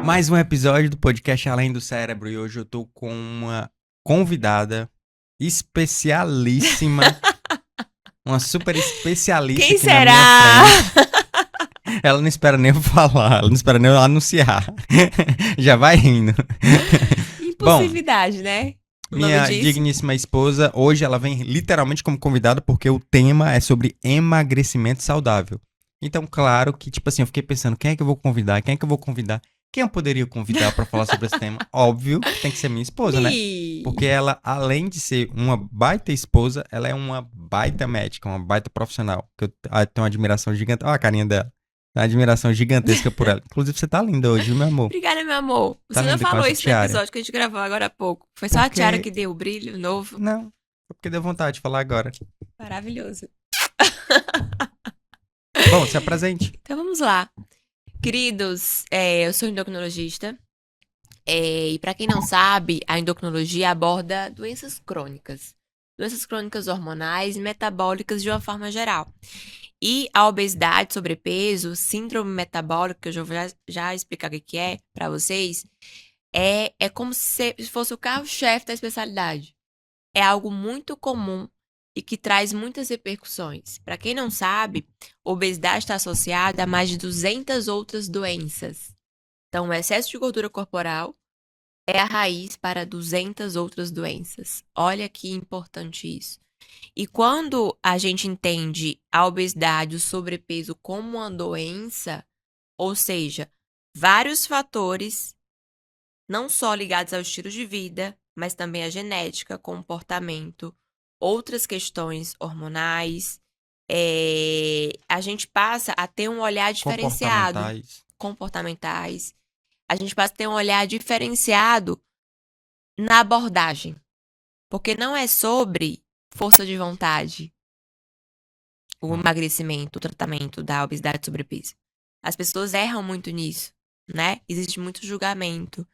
Mais um episódio do podcast Além do Cérebro e hoje eu tô com uma convidada especialíssima, uma super especialista Quem aqui na minha será? frente. Ela não espera nem eu falar, ela não espera nem eu anunciar. Já vai rindo. Bom, Impulsividade, né? O nome minha disso. digníssima esposa, hoje ela vem literalmente como convidada porque o tema é sobre emagrecimento saudável. Então, claro que, tipo assim, eu fiquei pensando, quem é que eu vou convidar? Quem é que eu vou convidar? Quem eu poderia convidar pra falar sobre esse tema? Óbvio que tem que ser minha esposa, né? Porque ela, além de ser uma baita esposa, ela é uma baita médica, uma baita profissional. Que eu tenho uma admiração gigantesca. Olha a carinha dela. Uma admiração gigantesca por ela. Inclusive, você tá linda hoje, meu amor. Obrigada, meu amor. Tá Você não linda com falou essa isso no tiara. episódio que a gente gravou agora há pouco. Foi só a tiara que deu o brilho novo. Não, foi porque deu vontade de falar agora. Maravilhoso. Bom, se apresente. Então vamos lá. Queridos, eu sou endocrinologista. E pra quem não sabe, a endocrinologia aborda doenças crônicas. Doenças crônicas hormonais e metabólicas de uma forma geral. E a obesidade, sobrepeso, síndrome metabólica, que eu já vou já explicar o que é pra vocês, é como se fosse o carro-chefe da especialidade. É algo muito comum e que traz muitas repercussões. Para quem não sabe, obesidade está associada a mais de 200 outras doenças. Então, o excesso de gordura corporal é a raiz para 200 outras doenças. Olha que importante isso. E quando a gente entende a obesidade, o sobrepeso como uma doença, ou seja, vários fatores, não só ligados ao estilo de vida, mas também à genética, comportamento, outras questões hormonais, a gente passa a ter um olhar diferenciado, comportamentais. A gente passa a ter um olhar diferenciado na abordagem. Porque não é sobre força de vontade, o emagrecimento, o tratamento da obesidade e sobrepeso. As pessoas erram muito nisso, né? Existe muito julgamento.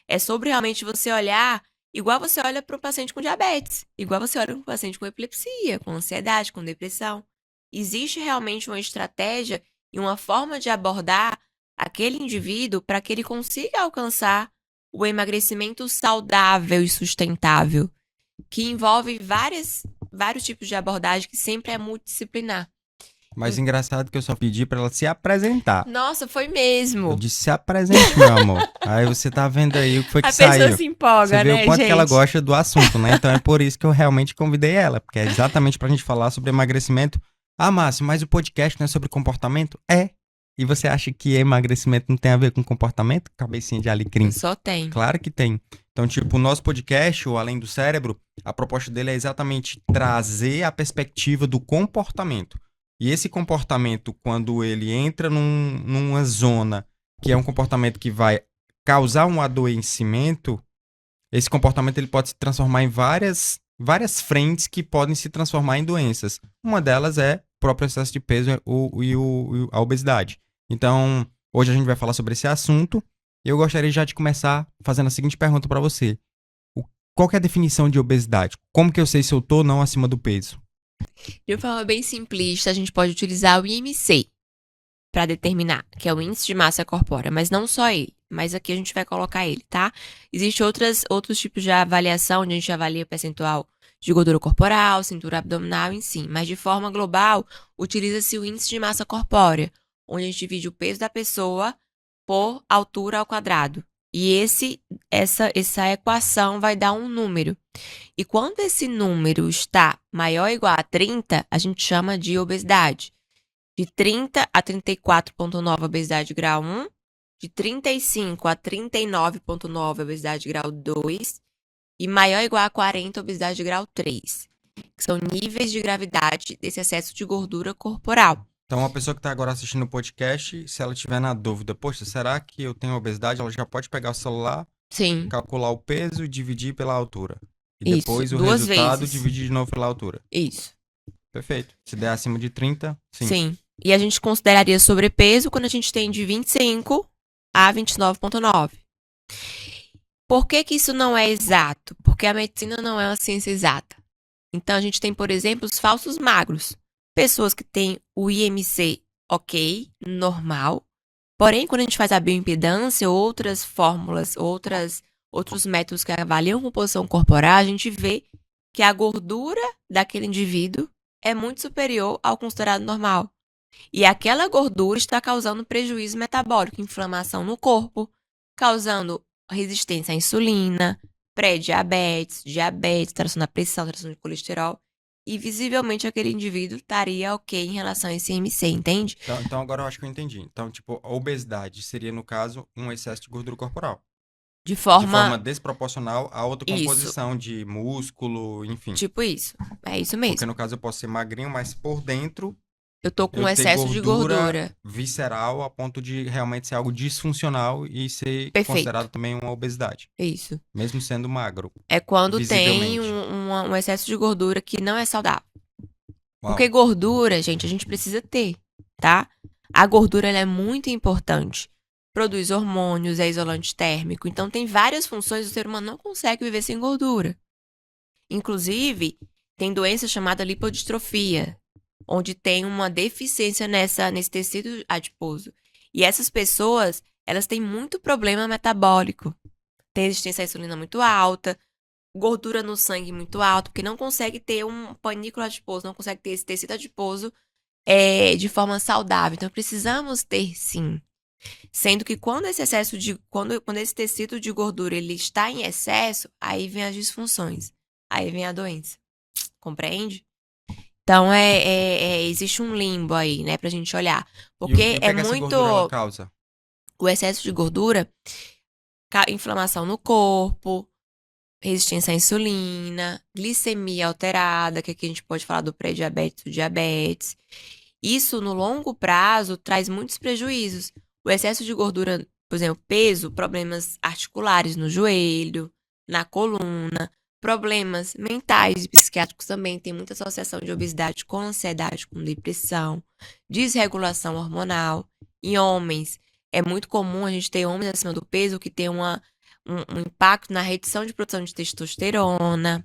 É sobre realmente você olhar igual você olha para um paciente com diabetes, igual você olha para um paciente com epilepsia, com ansiedade, com depressão. Existe realmente uma estratégia e uma forma de abordar aquele indivíduo para que ele consiga alcançar o emagrecimento saudável e sustentável, que envolve vários tipos de abordagem que sempre é multidisciplinar. Mas engraçado que eu só pedi pra ela se apresentar. Nossa, foi mesmo. Eu disse, se apresente, meu amor. Aí você tá vendo aí o que foi que A saiu. pessoa se empolga, Você vê né, o quanto gente? que ela gosta do assunto, né? Então é por isso que eu realmente convidei ela. Porque é exatamente pra gente falar sobre emagrecimento. Ah, Márcio, mas o podcast não é sobre comportamento? É. E você acha que emagrecimento não tem a ver com comportamento? Cabecinha de alecrim. Só tem. Claro que tem. Então, tipo, o nosso podcast, o Além do Cérebro, a proposta dele é exatamente trazer a perspectiva do comportamento. E esse comportamento, quando ele entra numa zona que é um comportamento que vai causar um adoecimento, esse comportamento ele pode se transformar em várias frentes que podem se transformar em doenças. Uma delas é o próprio excesso de peso e a obesidade. Então, hoje a gente vai falar sobre esse assunto. E eu gostaria já de começar fazendo a seguinte pergunta para você. Qual que é a definição de obesidade? Como que eu sei se eu tô ou não acima do peso? De uma forma bem simplista, a gente pode utilizar o IMC para determinar, que é o índice de massa corpórea, mas não só ele, mas aqui a gente vai colocar ele, tá? Existem outros tipos de avaliação, onde a gente avalia o percentual de gordura corporal, cintura abdominal, enfim, mas de forma global, utiliza-se o índice de massa corpórea, onde a gente divide o peso da pessoa por altura ao quadrado. E essa equação vai dar um número. E quando esse número está maior ou igual a 30, a gente chama de obesidade. De 30 a 34,9, obesidade grau 1. De 35 a 39,9, obesidade grau 2. E maior ou igual a 40, obesidade grau 3. Que são níveis de gravidade desse excesso de gordura corporal. Então, uma pessoa que está agora assistindo o podcast, se ela tiver na dúvida, poxa, será que eu tenho obesidade? Ela já pode pegar o celular, Sim. calcular o peso e dividir pela altura. E Isso, depois o duas resultado vezes. dividir de novo pela altura. Isso. Perfeito. Se der acima de 30, sim. Sim. E a gente consideraria sobrepeso quando a gente tem de 25 a 29,9. Por que que isso não é exato? Porque a medicina não é uma ciência exata. Então, a gente tem, por exemplo, os falsos magros. Pessoas que têm o IMC ok, normal, Porém, quando a gente faz a bioimpedância, outras fórmulas, outros métodos que avaliam a composição corporal, a gente vê que a gordura daquele indivíduo é muito superior ao considerado normal. E aquela gordura está causando prejuízo metabólico, inflamação no corpo, causando resistência à insulina, pré-diabetes, diabetes, alteração da pressão, alteração de colesterol. E visivelmente aquele indivíduo estaria ok em relação a esse IMC, entende? Então agora eu acho que eu entendi. Então, tipo, a obesidade seria, no caso, um excesso de gordura corporal. De De forma forma. desproporcional a outra Isso. composição de músculo, enfim. Tipo isso. É isso Porque mesmo. no caso eu posso ser magrinho, mas por dentro Eu tô com eu ter excesso de gordura. visceral a ponto de realmente ser algo disfuncional e ser Perfeito. considerado também uma obesidade. Isso. Mesmo sendo magro. É quando tem Visivelmente. um excesso de gordura que não é saudável. Uau. Porque gordura, gente, a gente precisa ter, tá? A gordura ela é muito importante. Produz hormônios, é isolante térmico. Então, tem várias funções. O ser humano não consegue viver sem gordura. Inclusive, tem doença chamada lipodistrofia, onde tem uma deficiência nesse tecido adiposo. E essas pessoas, elas têm muito problema metabólico. Tem resistência à insulina muito alta, gordura no sangue muito alta, porque não consegue ter um panículo adiposo, não consegue ter esse tecido adiposo de forma saudável. Então, precisamos ter, sim. Sendo que quando esse excesso de. Quando esse tecido de gordura ele está em excesso, aí vem as disfunções. Aí vem a doença. Compreende? Então, existe um limbo aí, né, pra gente olhar. Porque E o que é que essa muito. gordura ela causa? O excesso de gordura, inflamação no corpo, resistência à insulina, glicemia alterada, que aqui a gente pode falar do pré-diabetes, do diabetes. Isso, no longo prazo, traz muitos prejuízos. O excesso de gordura, por exemplo, peso, problemas articulares no joelho, na coluna, problemas mentais e psiquiátricos também. Tem muita associação de obesidade com ansiedade, com depressão, desregulação hormonal. Em homens, é muito comum a gente ter homens acima do peso que tem um impacto na redução de produção de testosterona,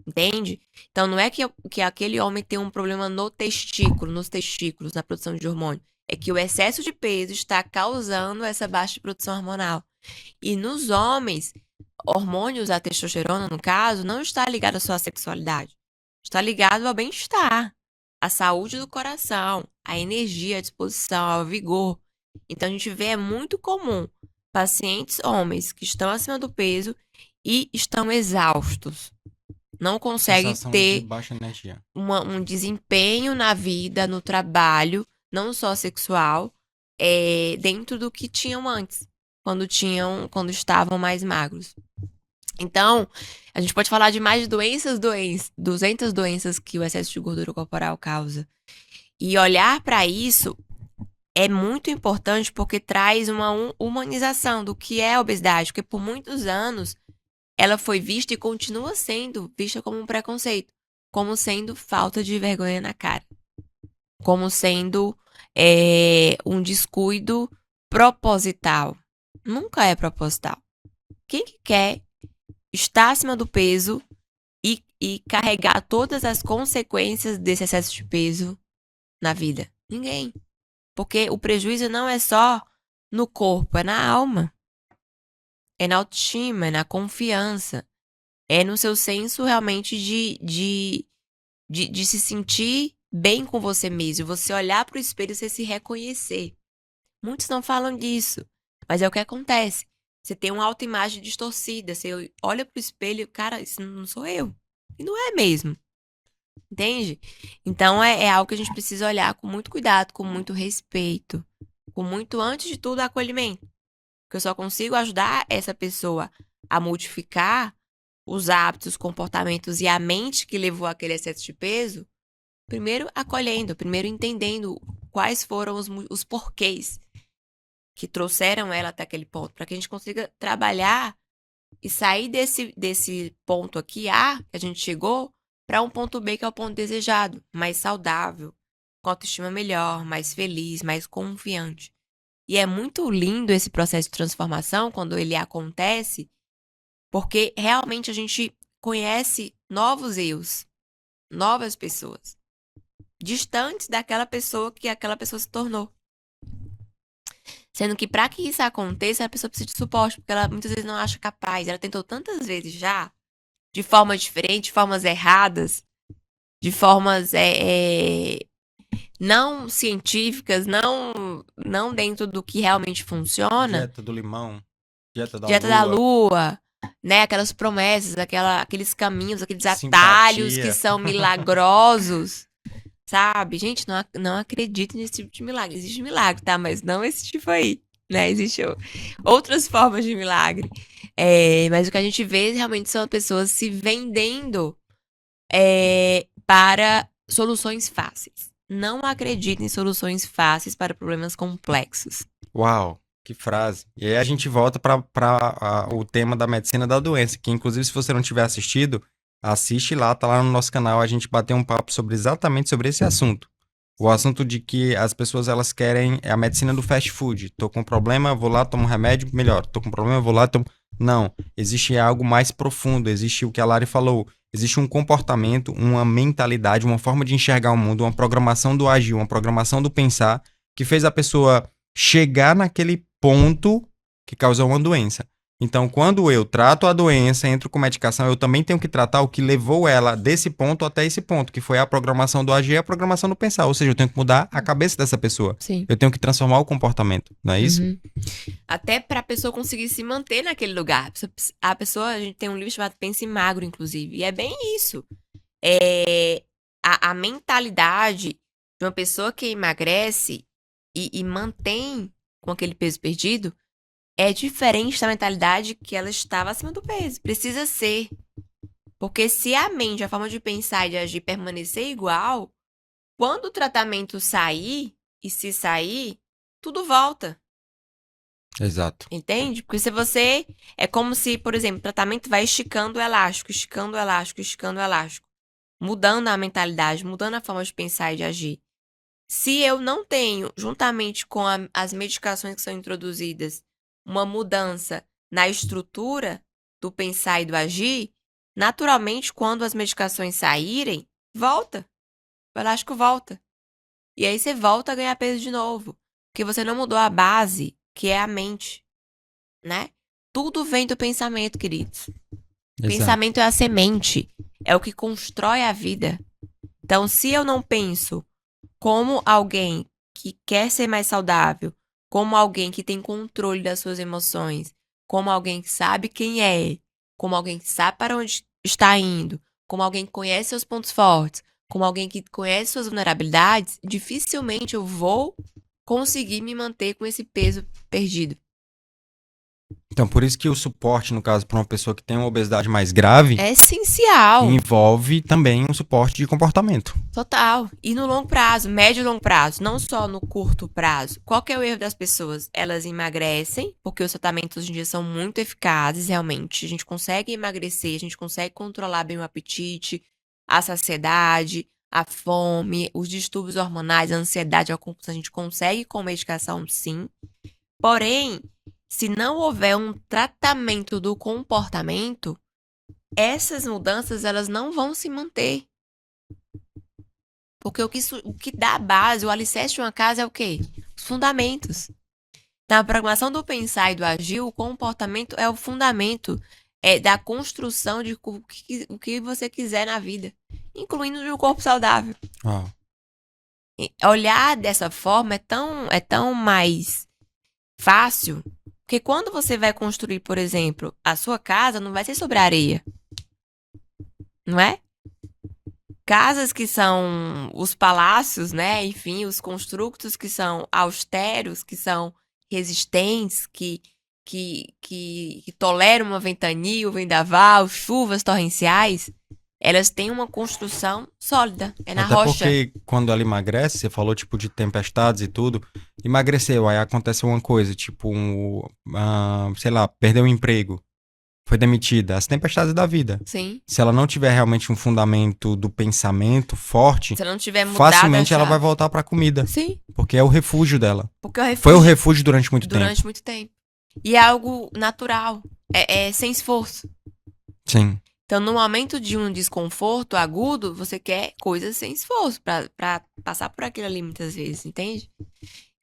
entende? Então, não é que aquele homem tem um problema nos testículos, na produção de hormônio. É que o excesso de peso está causando essa baixa de produção hormonal. E nos homens, hormônios, a testosterona, no caso, não está ligado à sua sexualidade. Está ligado ao bem-estar, à saúde do coração, à energia, à disposição, ao vigor. Então, a gente vê, é muito comum pacientes homens que estão acima do peso e estão exaustos. Não conseguem Sensação ter de baixa energia. um desempenho na vida, no trabalho, não só sexual, dentro do que tinham antes, quando estavam mais magros. Então, a gente pode falar de mais de 200 doenças que o excesso de gordura corporal causa. E olhar para isso é muito importante porque traz uma humanização do que é a obesidade, porque por muitos anos ela foi vista e continua sendo vista como um preconceito, como sendo falta de vergonha na cara, como sendo um descuido proposital. Nunca é proposital. Quem que quer estar acima do peso e carregar todas as consequências desse excesso de peso na vida? Ninguém. Porque o prejuízo não é só no corpo, é na alma. É na autoestima, é na confiança. É no seu senso realmente de se sentir bem com você mesmo. Você olhar para o espelho e você se reconhecer. Muitos não falam disso, mas é o que acontece. Você tem uma autoimagem distorcida. Você olha para o espelho e, cara, isso não sou eu. E não é mesmo. Entende? Então é algo que a gente precisa olhar com muito cuidado, com muito respeito, com muito, antes de tudo, acolhimento. Porque eu só consigo ajudar essa pessoa a modificar os hábitos, os comportamentos e a mente que levou aquele excesso de peso, primeiro acolhendo, primeiro entendendo quais foram os porquês que trouxeram ela até aquele ponto, para que a gente consiga trabalhar e sair desse ponto aqui, A, que a gente chegou, para um ponto B, que é o ponto desejado, mais saudável, com autoestima melhor, mais feliz, mais confiante. E é muito lindo esse processo de transformação quando ele acontece, porque realmente a gente conhece novos eus, novas pessoas, distantes daquela pessoa que aquela pessoa se tornou. Sendo que pra que isso aconteça, a pessoa precisa de suporte, porque ela muitas vezes não acha capaz. Ela tentou tantas vezes já, de formas diferentes, de formas erradas, de formas não científicas, não dentro do que realmente funciona. Dieta do limão, dieta da Dieta da lua, lua, né? Aquelas promessas, aqueles caminhos, aqueles atalhos que simpatia. são milagrosos, sabe? Gente, não acredito nesse tipo de milagre. Existe milagre, tá? Mas não esse tipo aí, né? Existem outras formas de milagre. Mas o que a gente vê realmente são pessoas se vendendo para soluções fáceis. Não acredito em soluções fáceis para problemas complexos. Uau, que frase. E aí a gente volta para o tema da medicina da doença, que inclusive se você não tiver assistido, assiste lá, tá lá no nosso canal, a gente bateu um papo exatamente sobre esse assunto. O assunto de que as pessoas elas querem a medicina do fast food. Tô com problema, vou lá, tomo um remédio, melhor. Tô com problema, vou lá, tomo. Não, existe algo mais profundo, existe o que a Lari falou. Existe um comportamento, uma mentalidade, uma forma de enxergar o mundo, uma programação do agir, uma programação do pensar, que fez a pessoa chegar naquele ponto que causou uma doença. Então, quando eu trato a doença, entro com medicação, eu também tenho que tratar o que levou ela desse ponto até esse ponto, que foi a programação do agir e a programação do pensar. Ou seja, eu tenho que mudar a cabeça dessa pessoa. Sim. Eu tenho que transformar o comportamento, não é isso? Uhum. Até pra pessoa conseguir se manter naquele lugar. A pessoa, a gente tem um livro chamado Pense Magro, inclusive, e é bem isso. A mentalidade de uma pessoa que emagrece e mantém com aquele peso perdido é diferente da mentalidade que ela estava acima do peso. Precisa ser. Porque se a mente, a forma de pensar e de agir permanecer igual, quando o tratamento sair, e se sair, tudo volta. Exato. Entende? Porque se você... É como se, por exemplo, o tratamento vai esticando o elástico, esticando o elástico, esticando o elástico. Mudando a mentalidade, mudando a forma de pensar e de agir. Se eu não tenho, juntamente com as medicações que são introduzidas, uma mudança na estrutura do pensar e do agir, naturalmente, quando as medicações saírem, volta. O elástico volta. E aí você volta a ganhar peso de novo. Porque você não mudou a base, que é a mente, né? Tudo vem do pensamento, queridos. Exato. Pensamento é a semente. É o que constrói a vida. Então, se eu não penso como alguém que quer ser mais saudável, como alguém que tem controle das suas emoções, como alguém que sabe quem é, como alguém que sabe para onde está indo, como alguém que conhece seus pontos fortes, como alguém que conhece suas vulnerabilidades, dificilmente eu vou conseguir me manter com esse peso perdido. Então, por isso que o suporte, no caso, para uma pessoa que tem uma obesidade mais grave, É essencial. envolve também um suporte de comportamento. Total. E no longo prazo, médio e longo prazo, não só no curto prazo. Qual que é o erro das pessoas? Elas emagrecem, porque os tratamentos hoje em dia são muito eficazes, realmente. A gente consegue emagrecer, a gente consegue controlar bem o apetite, a saciedade, a fome, os distúrbios hormonais, a ansiedade, a compulsão, a gente consegue com medicação, sim. Porém, se não houver um tratamento do comportamento, essas mudanças elas não vão se manter. Porque o que dá a base, o alicerce de uma casa é o quê? Os fundamentos. Na programação do pensar e do agir, o comportamento é o fundamento da construção de o que você quiser na vida, incluindo de um corpo saudável. Oh. Olhar dessa forma é tão mais fácil, porque quando você vai construir, por exemplo, a sua casa, não vai ser sobre areia. Não é? Casas que são os palácios, né? Enfim, os construtos que são austeros, que são resistentes, que toleram uma ventania, o vendaval, chuvas torrenciais, elas têm uma construção sólida. É na Até rocha. porque quando ela emagrece, você falou tipo de tempestades e tudo, emagreceu, aí acontece uma coisa, tipo, sei lá, perdeu o emprego, foi demitida, as tempestades da vida. Sim. Se ela não tiver realmente um fundamento do pensamento forte, Se ela não tiver mudado facilmente a ela chave. vai voltar pra comida. Sim. Porque é o refúgio dela. Porque o refúgio Foi o refúgio durante muito durante tempo. muito tempo. E é algo natural. É sem esforço. Sim. Então, no momento de um desconforto agudo, você quer coisas sem esforço pra passar por aquilo ali muitas vezes, entende?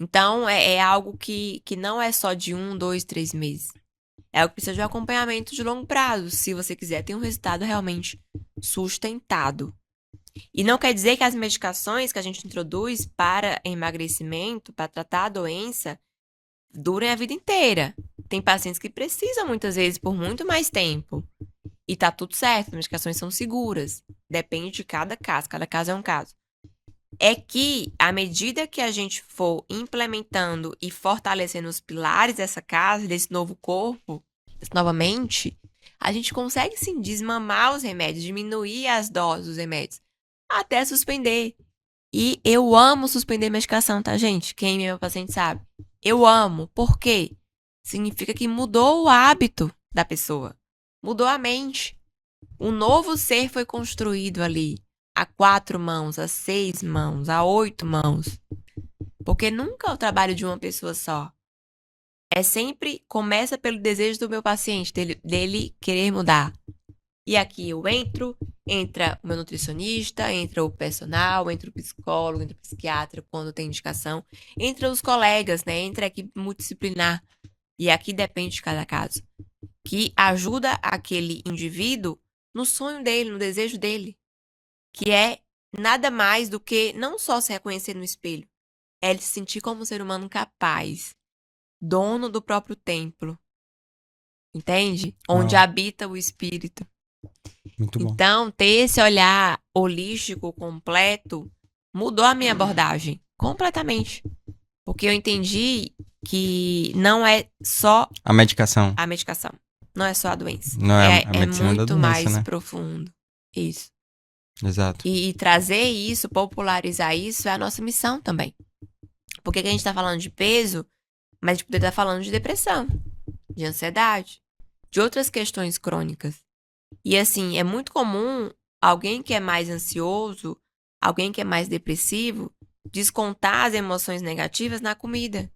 Então, é algo que não é só de 1, 2, 3 meses. É algo que precisa de um acompanhamento de longo prazo, se você quiser ter um resultado realmente sustentado. E não quer dizer que as medicações que a gente introduz para emagrecimento, para tratar a doença, durem a vida inteira. Tem pacientes que precisam muitas vezes por muito mais tempo. E tá tudo certo, as medicações são seguras. Depende de cada caso é um caso. É que, à medida que a gente for implementando e fortalecendo os pilares dessa casa, desse novo corpo, dessa nova mente, a gente consegue sim desmamar os remédios, diminuir as doses dos remédios, até suspender. E eu amo suspender medicação, tá, gente? Quem é meu paciente sabe. Eu amo. Por quê? Significa que mudou o hábito da pessoa. Mudou a mente. Um novo ser foi construído ali. A 4 mãos, a 6 mãos, a 8 mãos. Porque nunca é o trabalho de uma pessoa só. É sempre, começa pelo desejo do meu paciente, dele querer mudar. E aqui eu entra o meu nutricionista, entra o personal, entra o psicólogo, entra o psiquiatra, quando tem indicação. Entra os colegas, né? Entra a equipe multidisciplinar. E aqui depende de cada caso. Que ajuda aquele indivíduo no sonho dele, no desejo dele. Que é nada mais do que não só se reconhecer no espelho, é ele se sentir como um ser humano capaz, dono do próprio templo, entende? Onde habita o espírito. Muito bom. Então, ter esse olhar holístico, completo, mudou a minha abordagem completamente. Porque eu entendi que não é só A medicação. a medicação, não é só a doença. Não é a medicina muito da doença, mais né? profundo. Isso. Exato. E trazer isso, popularizar isso é a nossa missão também. Porque que a gente tá falando de peso, mas a gente poderia estar falando de depressão, de ansiedade, de outras questões crônicas. E assim, é muito comum alguém que é mais ansioso, alguém que é mais depressivo, descontar as emoções negativas na comida.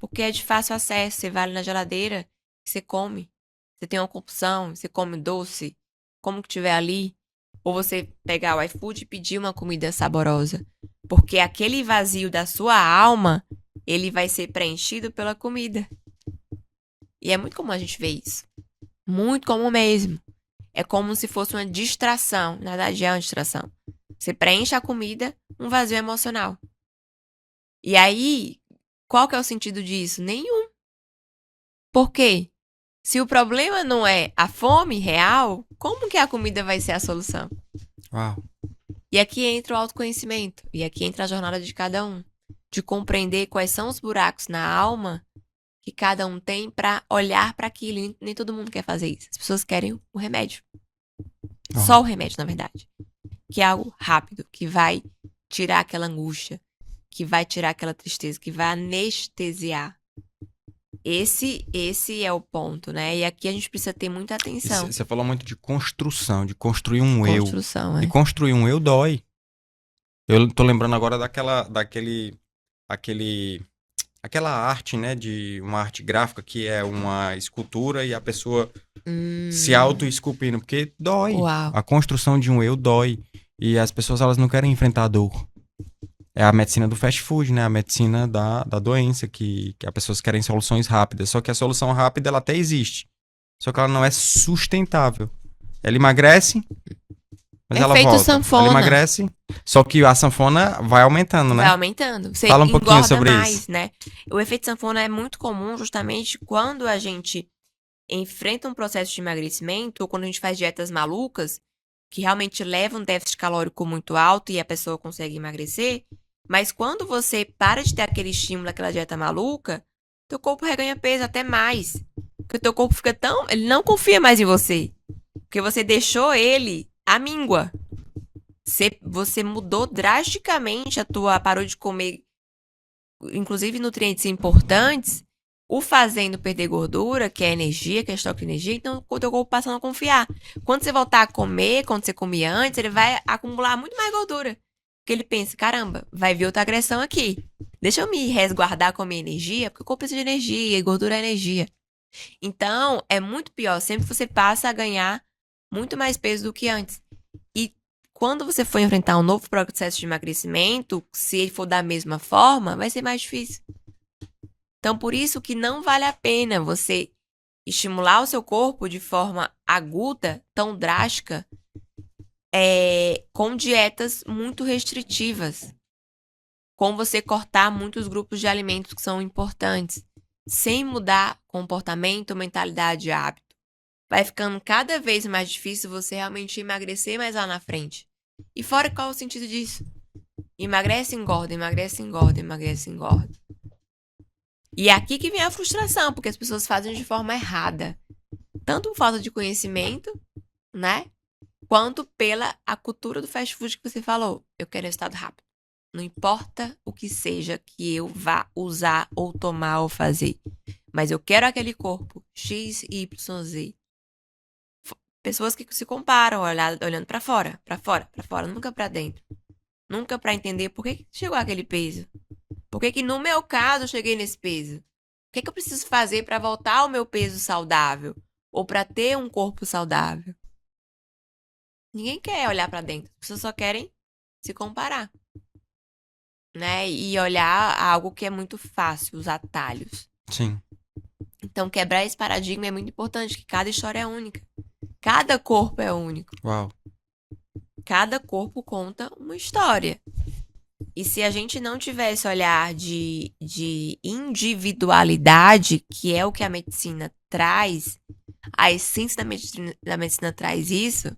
Porque é de fácil acesso, você vai ali na geladeira, você come. Você tem uma compulsão, você come doce, como que tiver ali. Ou você pegar o iFood e pedir uma comida saborosa. Porque aquele vazio da sua alma, ele vai ser preenchido pela comida. E é muito comum a gente ver isso. Muito comum mesmo. É como se fosse uma distração. Na verdade, é uma distração. Você preenche a comida, um vazio emocional. E aí, qual que é o sentido disso? Nenhum. Por quê? Se o problema não é a fome real, como que a comida vai ser a solução? Uau. E aqui entra o autoconhecimento. E aqui entra a jornada de cada um. De compreender quais são os buracos na alma que cada um tem pra olhar pra aquilo. E nem todo mundo quer fazer isso. As pessoas querem o remédio. Só o remédio, na verdade. Que é algo rápido, que vai tirar aquela angústia, que vai tirar aquela tristeza, que vai anestesiar. Esse é o ponto, né? E aqui a gente precisa ter muita atenção. Você falou muito de construção, de construir um eu. Construção, E construir um eu dói. Eu tô lembrando agora aquela arte, né, de uma arte gráfica que é uma escultura e a pessoa se auto-esculpindo, porque dói. Uau. A construção de um eu dói. E as pessoas, elas não querem enfrentar a dor. É a medicina do fast food, né? A medicina da doença, que as pessoas querem soluções rápidas. Só que a solução rápida, ela até existe. Só que ela não é sustentável. Ela emagrece, mas ela Efeito volta. sanfona. Ela emagrece, só que a sanfona vai aumentando, né? Vai aumentando. Você Fala um pouquinho engorda sobre mais, isso. né? O efeito sanfona é muito comum justamente quando a gente enfrenta um processo de emagrecimento ou quando a gente faz dietas malucas, que realmente levam um déficit calórico muito alto e a pessoa consegue emagrecer. Mas quando você para de ter aquele estímulo, aquela dieta maluca, teu corpo reganha peso até mais. Porque teu corpo fica tão... Ele não confia mais em você. Porque você deixou ele à míngua. Você mudou drasticamente parou de comer, inclusive nutrientes importantes, o fazendo perder gordura, que é energia, que é estoque de energia, então o teu corpo passando a confiar. Quando você voltar a comer, quando você comia antes, ele vai acumular muito mais gordura. Porque ele pensa, caramba, vai vir outra agressão aqui. Deixa eu me resguardar com a minha energia, porque o corpo precisa de energia, e gordura é energia. Então, é muito pior. Sempre você passa a ganhar muito mais peso do que antes. E quando você for enfrentar um novo processo de emagrecimento, se ele for da mesma forma, vai ser mais difícil. Então, por isso que não vale a pena você estimular o seu corpo de forma aguda, tão drástica, com dietas muito restritivas, com você cortar muitos grupos de alimentos que são importantes, sem mudar comportamento, mentalidade e hábito. Vai ficando cada vez mais difícil você realmente emagrecer mais lá na frente. E fora, qual é o sentido disso? Emagrece, engorda, emagrece, engorda, emagrece, engorda. E é aqui que vem a frustração, porque as pessoas fazem de forma errada. Tanto por falta de conhecimento, né? Quanto pela a cultura do fast food que você falou. Eu quero resultado rápido. Não importa o que seja que eu vá usar ou tomar ou fazer. Mas eu quero aquele corpo X, Y, Z. Pessoas que se comparam, olhando pra fora, nunca pra dentro. Nunca pra entender por que chegou aquele peso. Por que no meu caso eu cheguei nesse peso? O que eu preciso fazer pra voltar ao meu peso saudável? Ou pra ter um corpo saudável? Ninguém quer olhar pra dentro. As pessoas só querem se comparar, né? E olhar algo que é muito fácil, os atalhos. Sim. Então, quebrar esse paradigma é muito importante, que cada história é única. Cada corpo é único. Uau. Cada corpo conta uma história. E se a gente não tiver esse olhar de individualidade, que é o que a medicina traz, a essência da medicina traz isso,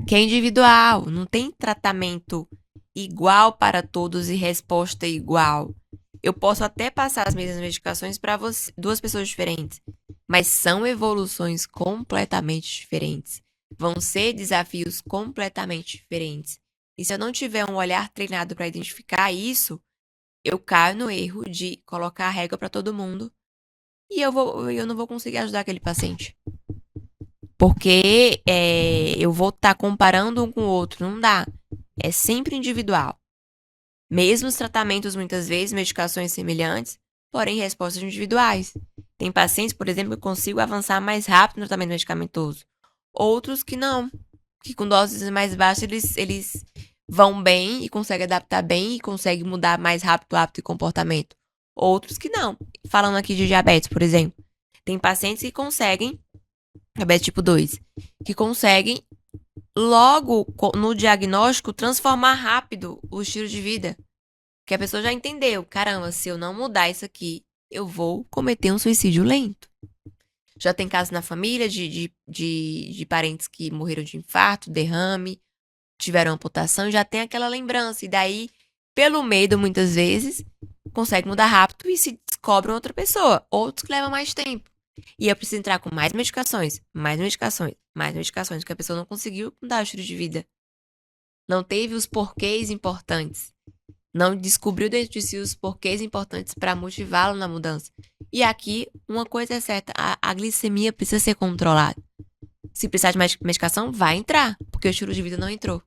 que é individual, não tem tratamento igual para todos e resposta igual. Eu posso até passar as mesmas medicações para duas pessoas diferentes, mas são evoluções completamente diferentes. Vão ser desafios completamente diferentes. E se eu não tiver um olhar treinado para identificar isso, eu caio no erro de colocar a regra para todo mundo e eu não vou conseguir ajudar aquele paciente. Porque eu vou estar comparando um com o outro, não dá. É sempre individual. Mesmo os tratamentos, muitas vezes, medicações semelhantes, porém respostas individuais. Tem pacientes, por exemplo, que eu consigo avançar mais rápido no tratamento medicamentoso. Outros que não. Que com doses mais baixas eles vão bem e conseguem adaptar bem e conseguem mudar mais rápido o hábito e comportamento. Outros que não. Falando aqui de diabetes, por exemplo. Tem pacientes que conseguem, diabetes tipo 2, que conseguem logo no diagnóstico transformar rápido o estilo de vida. Que a pessoa já entendeu. Caramba, se eu não mudar isso aqui, eu vou cometer um suicídio lento. Já tem casos na família de parentes que morreram de infarto, derrame, tiveram amputação e já tem aquela lembrança. E daí, pelo medo, muitas vezes, consegue mudar rápido e se descobre outra pessoa. Outros que levam mais tempo. E eu preciso entrar com mais medicações, porque a pessoa não conseguiu mudar o estilo de vida. Não teve os porquês importantes. Não descobriu dentro de si os porquês importantes para motivá-lo na mudança. E aqui, uma coisa é certa, a glicemia precisa ser controlada. Se precisar de medicação, vai entrar, porque o estilo de vida não entrou.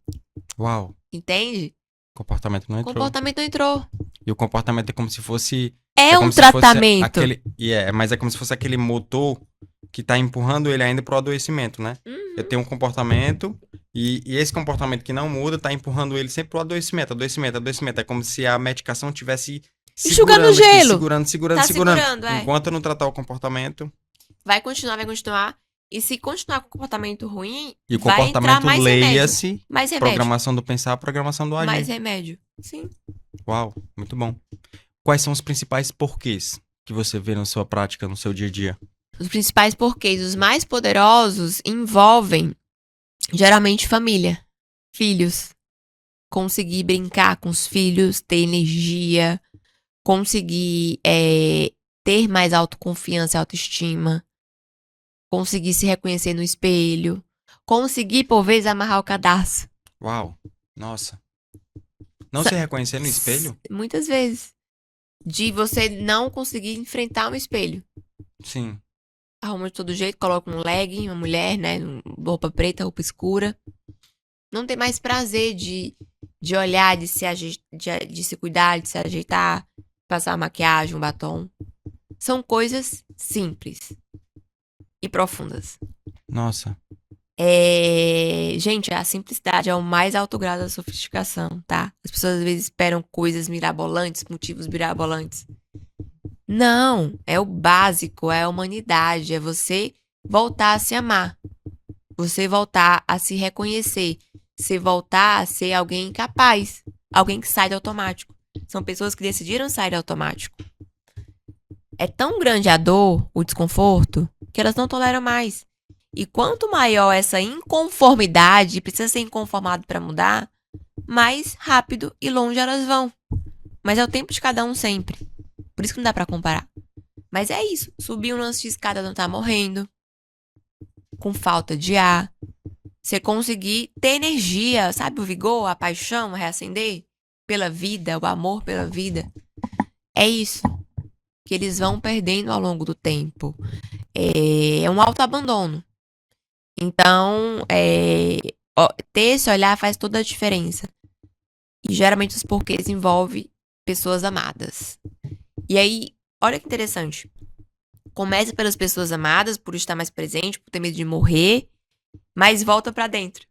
Uau. Entende? O comportamento não O entrou. comportamento não entrou. E o comportamento é como se fosse... É um tratamento. Mas é como se fosse aquele motor que tá empurrando ele ainda pro adoecimento, né? Uhum. Eu tenho um comportamento e esse comportamento que não muda tá empurrando ele sempre pro adoecimento. É como se a medicação tivesse Enxugando o gelo. Segurando. Tá segurando, é. Enquanto eu não tratar o comportamento... Vai continuar. E se continuar com o comportamento ruim, E o vai entrar comportamento mais leia-se, remédio. Mais remédio. programação do pensar, programação do agir. Mais remédio. Sim. Uau, muito bom. Quais são os principais porquês que você vê na sua prática, no seu dia a dia? Os principais porquês, os mais poderosos, envolvem geralmente família, filhos. Conseguir brincar com os filhos, ter energia, conseguir ter mais autoconfiança e autoestima, conseguir se reconhecer no espelho, conseguir, por vezes, amarrar o cadarço. Uau, nossa. Não se reconhecer no espelho? Muitas vezes. De você não conseguir enfrentar um espelho. Sim. Arruma de todo jeito, coloca um legging, uma mulher, né? Roupa preta, roupa escura. Não tem mais prazer de olhar, de se cuidar, de se ajeitar, passar maquiagem, um batom. São coisas simples e profundas. Nossa. Gente, a simplicidade é o mais alto grau da sofisticação, tá? As pessoas às vezes esperam coisas mirabolantes, motivos mirabolantes. Não, é o básico, é a humanidade, é você voltar a se amar, você voltar a se reconhecer, você voltar a ser alguém capaz, alguém que sai do automático. São pessoas que decidiram sair do automático. É tão grande a dor, o desconforto, que elas não toleram mais. E quanto maior essa inconformidade, precisa ser inconformado para mudar, mais rápido e longe elas vão. Mas é o tempo de cada um sempre. Por isso que não dá pra comparar. Mas é isso. Subir um lance de escada não tá morrendo. Com falta de ar. Você conseguir ter energia, sabe? O vigor, a paixão, reacender pela vida, o amor pela vida. É isso que eles vão perdendo ao longo do tempo. É um autoabandono. Então, ter esse olhar faz toda a diferença. E geralmente os porquês envolvem pessoas amadas. E aí, olha que interessante. Começa pelas pessoas amadas, por estar mais presente, por ter medo de morrer, mas volta pra dentro.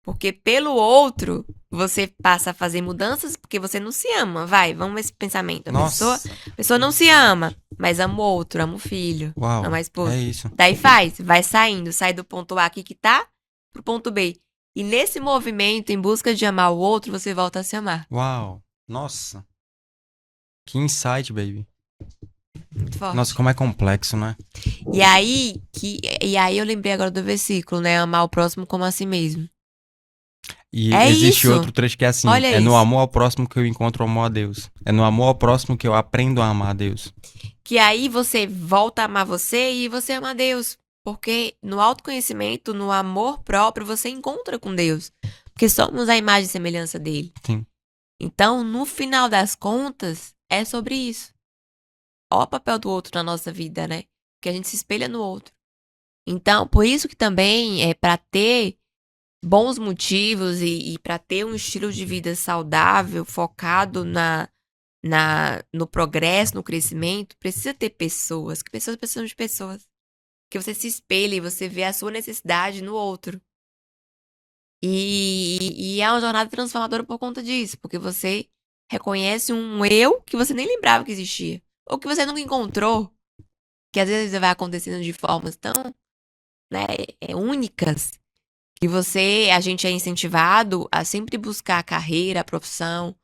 Porque pelo outro, você passa a fazer mudanças porque você não se ama. Vai, vamos esse pensamento. Nossa. A pessoa não se ama, mas ama o outro, ama o filho, Uau, ama a esposa. é isso. Daí vai saindo, sai do ponto A aqui que tá pro ponto B. E nesse movimento, em busca de amar o outro, você volta a se amar. Uau, nossa. Que insight, baby. Muito forte. Nossa, como é complexo, né? E aí eu lembrei agora do versículo, né? Amar o próximo como a si mesmo. E É existe isso. outro trecho que é assim: Olha é no isso. amor ao próximo que eu encontro o amor a Deus. É no amor ao próximo que eu aprendo a amar a Deus. Que aí você volta a amar você e você ama Deus. Porque no autoconhecimento, no amor próprio, você encontra com Deus. Porque somos a imagem e semelhança dele. Sim. Então, no final das contas, é sobre isso. Olha o papel do outro na nossa vida, né? Que a gente se espelha no outro. Então, por isso que também é para ter bons motivos e para ter um estilo de vida saudável, focado no progresso, no crescimento, precisa ter pessoas, que pessoas precisam de pessoas. Que você se espelhe e você vê a sua necessidade no outro. E é uma jornada transformadora por conta disso, porque você reconhece um eu que você nem lembrava que existia. Ou que você nunca encontrou, que às vezes vai acontecendo de formas tão, né, únicas, que a gente é incentivado a sempre buscar a carreira, a profissão,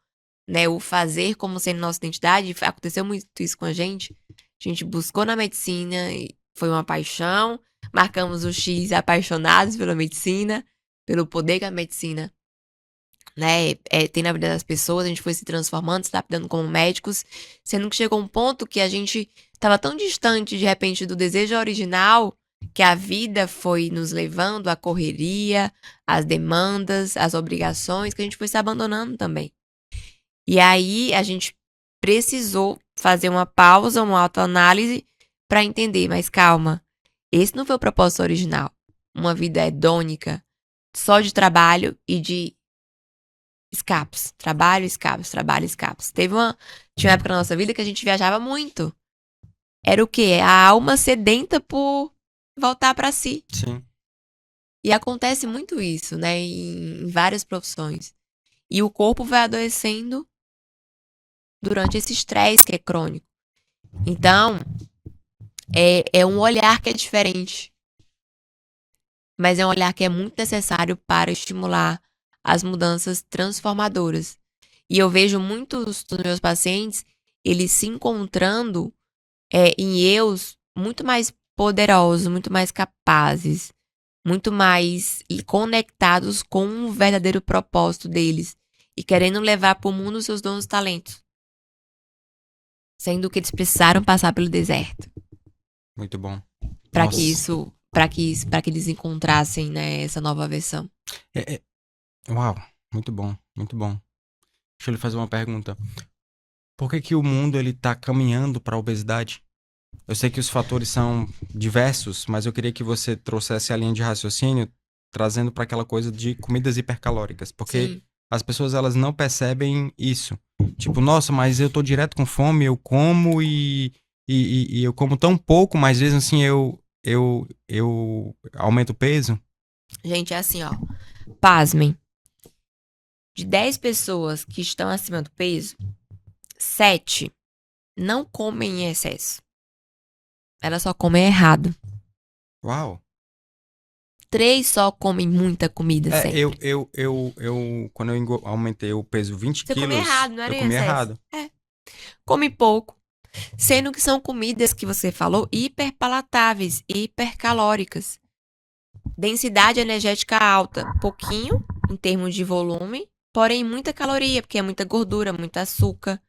né, o fazer como sendo nossa identidade. Aconteceu muito isso com a gente. A gente buscou na medicina, e foi uma paixão, marcamos o X apaixonados pela medicina, pelo poder que a medicina, né, tem na vida das pessoas. A gente foi se transformando, se adaptando como médicos, sendo que chegou um ponto que a gente estava tão distante, de repente, do desejo original, que a vida foi nos levando à correria, às demandas, às obrigações, que a gente foi se abandonando também. E aí a gente precisou fazer uma pausa, uma autoanálise para entender, mas calma, esse não foi o propósito original. Uma vida hedônica, só de trabalho e de escapes. Trabalho, escapes, trabalho, escapes. Tinha uma época na nossa vida que a gente viajava muito. Era o quê? A alma sedenta por voltar para si. Sim. E acontece muito isso, né? Em várias profissões. E o corpo vai adoecendo durante esse estresse que é crônico. Então, é um olhar que é diferente. Mas é um olhar que é muito necessário para estimular as mudanças transformadoras. E eu vejo muitos dos meus pacientes, eles se encontrando em eus muito mais poderosos, muito mais capazes, muito mais conectados com o verdadeiro propósito deles e querendo levar para o mundo os seus dons e talentos. Sendo que eles precisaram passar pelo deserto. Muito bom. Para Nossa. que eles encontrassem, né, essa nova versão. Uau, muito bom, muito bom. Deixa eu lhe fazer uma pergunta. Por que o mundo ele tá caminhando para a obesidade? Eu sei que os fatores são diversos, mas eu queria que você trouxesse a linha de raciocínio trazendo para aquela coisa de comidas hipercalóricas, porque Sim. as pessoas elas não percebem isso. Tipo, nossa, mas eu tô direto com fome, eu como e eu como tão pouco, mas mesmo assim eu aumento o peso. Gente, é assim, ó. Pasmem. De 10 pessoas que estão acima do peso, 7 não comem em excesso. Elas só comem errado. Uau. 3 só comem muita comida sempre. Quando eu aumentei o peso 20 Você come quilos, errado, não era eu em comi excesso. errado. Come pouco. Sendo que são comidas que você falou hiperpalatáveis, hipercalóricas. Densidade energética alta, pouquinho em termos de volume, porém muita caloria, porque é muita gordura, muito açúcar,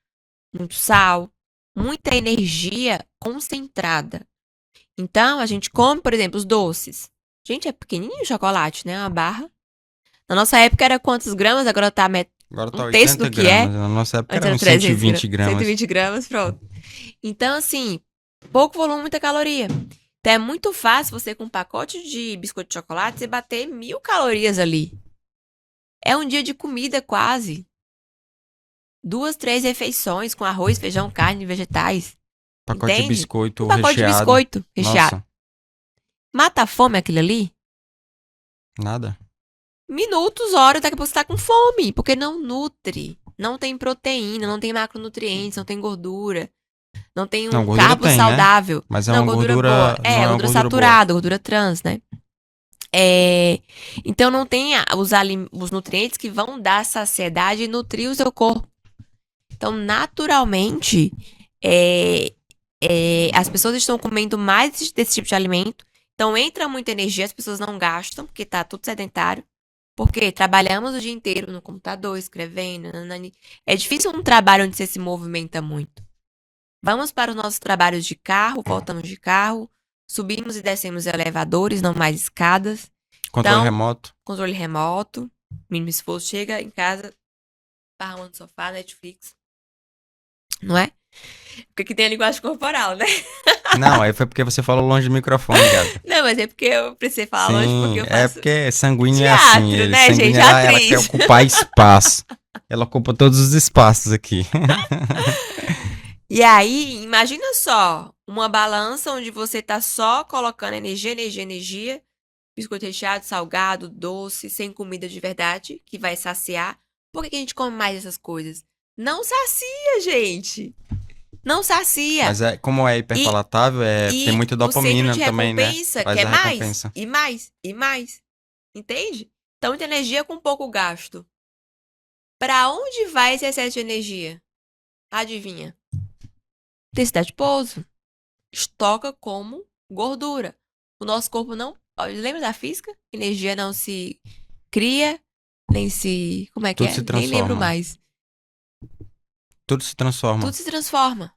muito sal, muita energia concentrada. Então, a gente come, por exemplo, os doces. Gente, é pequenininho o chocolate, né? Uma barra. Na nossa época era quantos gramas? Agora tá Agora tá um terço 80 do que é. gramas. Na nossa época Antes era era uns 300 120 gramas. 120 gramas, pronto. Então, assim, pouco volume, muita caloria. Então, é muito fácil você, com um pacote de biscoito de chocolate, você bater 1000 calorias ali. É um dia de comida quase. 2, 3 refeições com arroz, feijão, carne, vegetais. Pacote de Entende? biscoito Um pacote de recheado. biscoito recheado. Nossa, Mata a fome aquilo ali? nada. Minutos, horas, daqui a pouco você tá com fome. Porque não nutre. Não tem proteína, não tem macronutrientes, não tem gordura. Não tem Não, um gordura carbo tem, né? saudável. Mas é Não, uma gordura gordura, boa. não é uma Gordura gordura boa. saturada, gordura trans, né? Então não tem os nutrientes que vão dar saciedade e nutrir o seu corpo. Então, naturalmente, as pessoas estão comendo mais desse tipo de alimento. Então, entra muita energia, as pessoas não gastam, porque tá tudo sedentário. Porque trabalhamos o dia inteiro no computador, escrevendo. Nanani. É difícil um trabalho onde você se movimenta muito. Vamos para os nossos trabalhos de carro, voltamos de carro, subimos e descemos elevadores, não mais escadas. Controle Então, remoto. controle remoto, mínimo esforço, chega em casa, parra no sofá, Netflix. Não é? Porque aqui tem a linguagem corporal, né? Não, aí foi porque você falou longe do microfone, gata. Não, mas é porque eu precisei falar longe, porque Sim, eu é faço porque sanguíneo é teatro, assim. né, Sanguíneo, gente? ela Atriz. quer ocupar espaço. Ela ocupa todos os espaços aqui. E aí, imagina só, uma balança onde você tá só colocando energia, energia, energia, biscoito recheado, salgado, doce, sem comida de verdade, que vai saciar. Por que a gente come mais essas coisas? Não sacia, gente. Não sacia. Mas como é hiperpalatável, tem muita o centro dopamina de também, né? recompensa Faz quer a mais, recompensa. e mais, e mais. Entende? Então, muita energia com pouco gasto. Pra onde vai esse excesso de energia? Adivinha? Densidade de pouso. Estoca como gordura. O nosso corpo não. Lembra da física? Energia não se cria, nem se. Como é que Tudo é? se Nem lembro transforma. mais. Tudo se transforma. Tudo se transforma.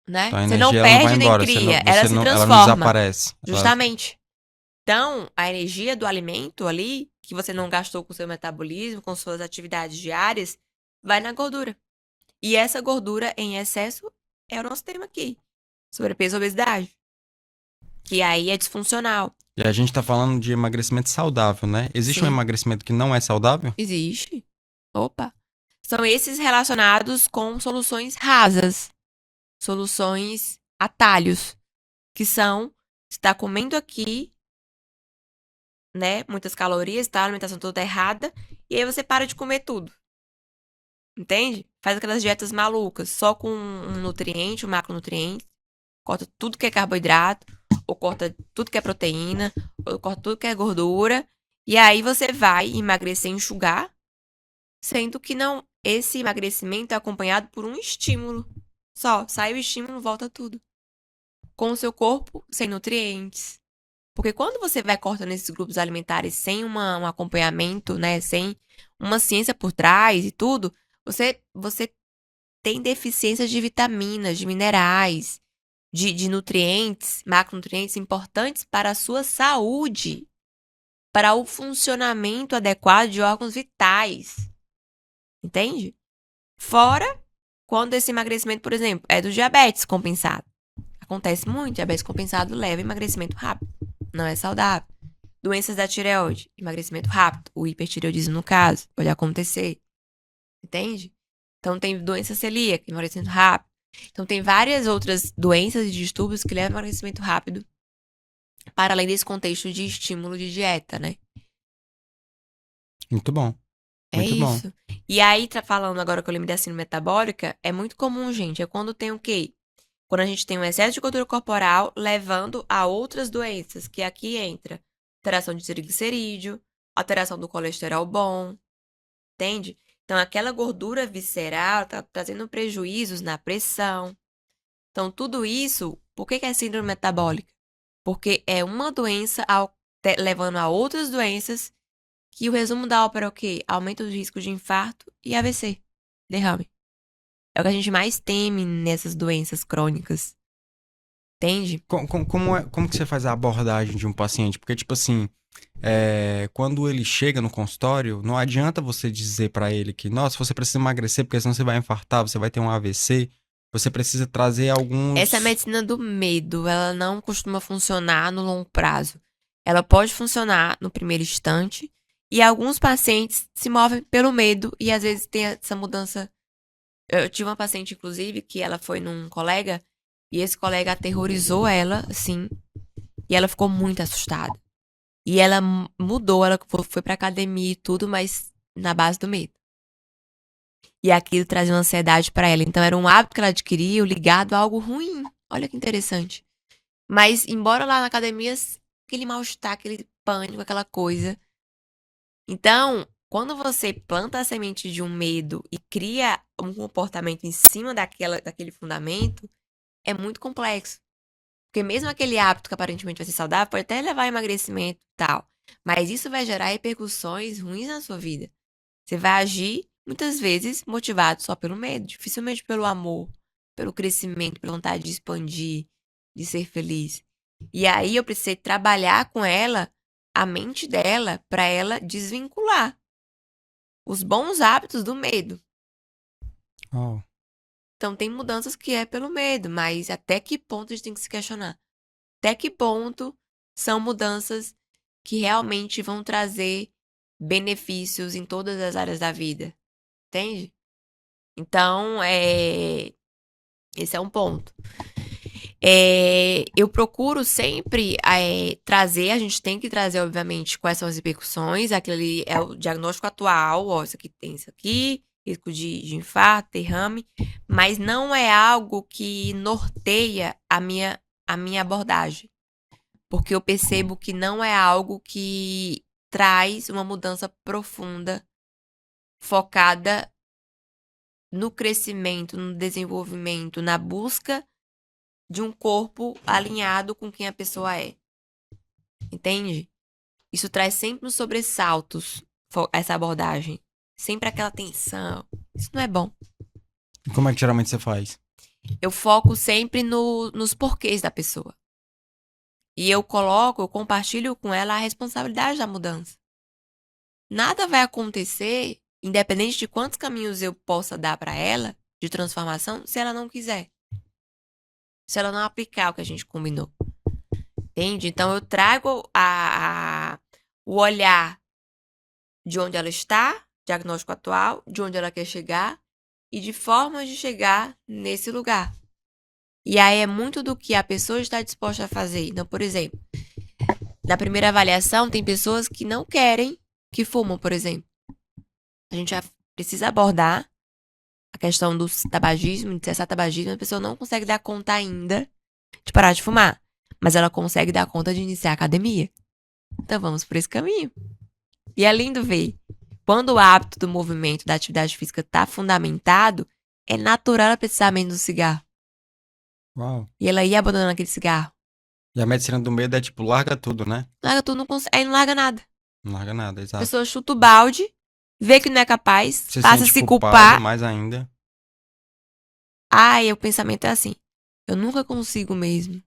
Né? Então a Você não energia ela não vai perde nem embora. cria, Você ela não, se ela não transforma. desaparece. Justamente. Então, a energia do alimento ali, que você não gastou com o seu metabolismo, com suas atividades diárias, vai na gordura. E essa gordura em excesso é o nosso tema aqui. Sobrepeso e obesidade. Que aí é disfuncional. E a gente tá falando de emagrecimento saudável, né? Existe um Sim. emagrecimento que não é saudável? Existe. Opa. São esses relacionados com soluções rasas. Soluções atalhos. Que são, você tá comendo aqui, né? Muitas calorias, tá? A alimentação toda errada. E aí você para de comer tudo. Entende? Faz aquelas dietas malucas, só com um nutriente, um macronutriente. Corta tudo que é carboidrato, ou corta tudo que é proteína, ou corta tudo que é gordura. E aí você vai emagrecer, enxugar, sendo que não, esse emagrecimento é acompanhado por um estímulo. Só, sai o estímulo, volta tudo. Com o seu corpo sem nutrientes. Porque quando você vai cortando esses grupos alimentares sem um acompanhamento, né, sem uma ciência por trás e tudo, você tem deficiência de vitaminas, de minerais, de nutrientes, macronutrientes importantes para a sua saúde, para o funcionamento adequado de órgãos vitais. Entende? Fora quando esse emagrecimento, por exemplo, é do diabetes compensado. Acontece muito, diabetes compensado leva emagrecimento rápido. Não é saudável. Doenças da tireoide, emagrecimento rápido. O hipertireoidismo, no caso, pode acontecer. Entende? Então, tem doença celíaca, emagrecimento rápido. Então, tem várias outras doenças e distúrbios que levam a emagrecimento rápido, para além desse contexto de estímulo de dieta, né? Muito bom. É Muito bom. isso. E aí, falando agora que eu lembrei da síndrome metabólica, é muito comum, gente. É quando tem o quê? Quando a gente tem um excesso de gordura corporal levando a outras doenças, que aqui entra alteração de triglicerídeo, alteração do colesterol bom, entende? Então, aquela gordura visceral está trazendo prejuízos na pressão. Então, tudo isso, por que é síndrome metabólica? Porque é uma doença levando a outras doenças, que o resumo da ópera é o quê? Aumenta os riscos de infarto e AVC, derrame. É o que a gente mais teme nessas doenças crônicas. Entende? Como que você faz a abordagem de um paciente? Porque, tipo assim, quando ele chega no consultório, não adianta você dizer pra ele que, nossa, você precisa emagrecer porque senão você vai infartar, você vai ter um AVC. Você precisa trazer Essa é a alguns... medicina do medo, ela não costuma funcionar no longo prazo. Ela pode funcionar no primeiro instante, e alguns pacientes se movem pelo medo e às vezes tem essa mudança. Eu tive uma paciente, inclusive, que ela foi num colega e esse colega aterrorizou ela, assim, e ela ficou muito assustada. E ela mudou, ela foi pra academia e tudo, mas na base do medo. E aquilo trazia uma ansiedade pra ela. Então era um hábito que ela adquiriu ligado a algo ruim. Olha que interessante. Mas, embora lá na academia, aquele mal-estar, aquele pânico, aquela coisa. Então, quando você planta a semente de um medo e cria um comportamento em cima daquele fundamento, é muito complexo. Porque mesmo aquele hábito que aparentemente vai ser saudável, pode até levar a emagrecimento e tal. Mas isso vai gerar repercussões ruins na sua vida. Você vai agir, muitas vezes, motivado só pelo medo, dificilmente pelo amor, pelo crescimento, pela vontade de expandir, de ser feliz. E aí eu precisei trabalhar com ela, a mente dela, para ela desvincular os bons hábitos do medo. Oh. Então tem mudanças que é pelo medo, mas até que ponto a gente tem que se questionar? Até que ponto são mudanças que realmente vão trazer benefícios em todas as áreas da vida? Entende? Então, esse é um ponto. Eu procuro sempre trazer, a gente tem que trazer, obviamente, quais são as repercussões. Aquilo ali é o diagnóstico atual, ó, isso aqui tem isso aqui, risco de infarto, derrame, mas não é algo que norteia a minha abordagem. Porque eu percebo que não é algo que traz uma mudança profunda, focada no crescimento, no desenvolvimento, na busca de um corpo alinhado com quem a pessoa é. Entende? Isso traz sempre uns sobressaltos, essa abordagem. Sempre aquela tensão. Isso não é bom. E como é que geralmente você faz? Eu foco sempre nos porquês da pessoa. E eu compartilho com ela a responsabilidade da mudança. Nada vai acontecer, independente de quantos caminhos eu possa dar para ela de transformação, se ela não quiser. Se ela não aplicar o que a gente combinou. Entende? Então eu trago o olhar de onde ela está, diagnóstico atual, de onde ela quer chegar e de formas de chegar nesse lugar. E aí é muito do que a pessoa está disposta a fazer. Então, por exemplo, na primeira avaliação tem pessoas que não querem que fumam, por exemplo. A gente já precisa abordar a questão do tabagismo, de cessar tabagismo. A pessoa não consegue dar conta ainda de parar de fumar. Mas ela consegue dar conta de iniciar a academia. Então vamos por esse caminho. E é lindo ver. Quando o hábito do movimento, da atividade física está fundamentado, é natural ela precisar menos do cigarro. Uau. E ela ia abandonando aquele cigarro. E a medicina do medo é tipo, larga tudo, né? Larga tudo, não consegue, aí não larga nada. Não larga nada, A exato. pessoa chuta o balde, vê que não é capaz, Você passa a sente se culpado culpar. mais ainda. Ai, o pensamento é assim. Eu nunca consigo mesmo.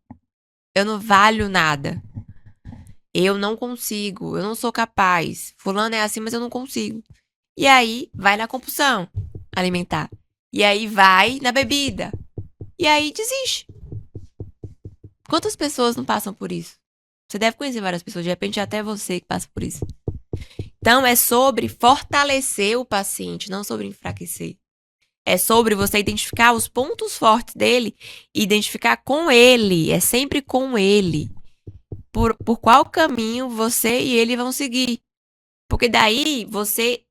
Eu não valho nada. Eu não consigo. Eu não sou capaz. Fulano é assim, mas eu não consigo. E aí, vai na compulsão alimentar. E aí, vai na bebida. E aí, desiste. Quantas pessoas não passam por isso? Você deve conhecer várias pessoas. De repente, até você que passa por isso. Então, é sobre fortalecer o paciente, não sobre enfraquecer. É sobre você identificar os pontos fortes dele e identificar com ele. É sempre com ele. Por qual caminho você e ele vão seguir. Porque daí você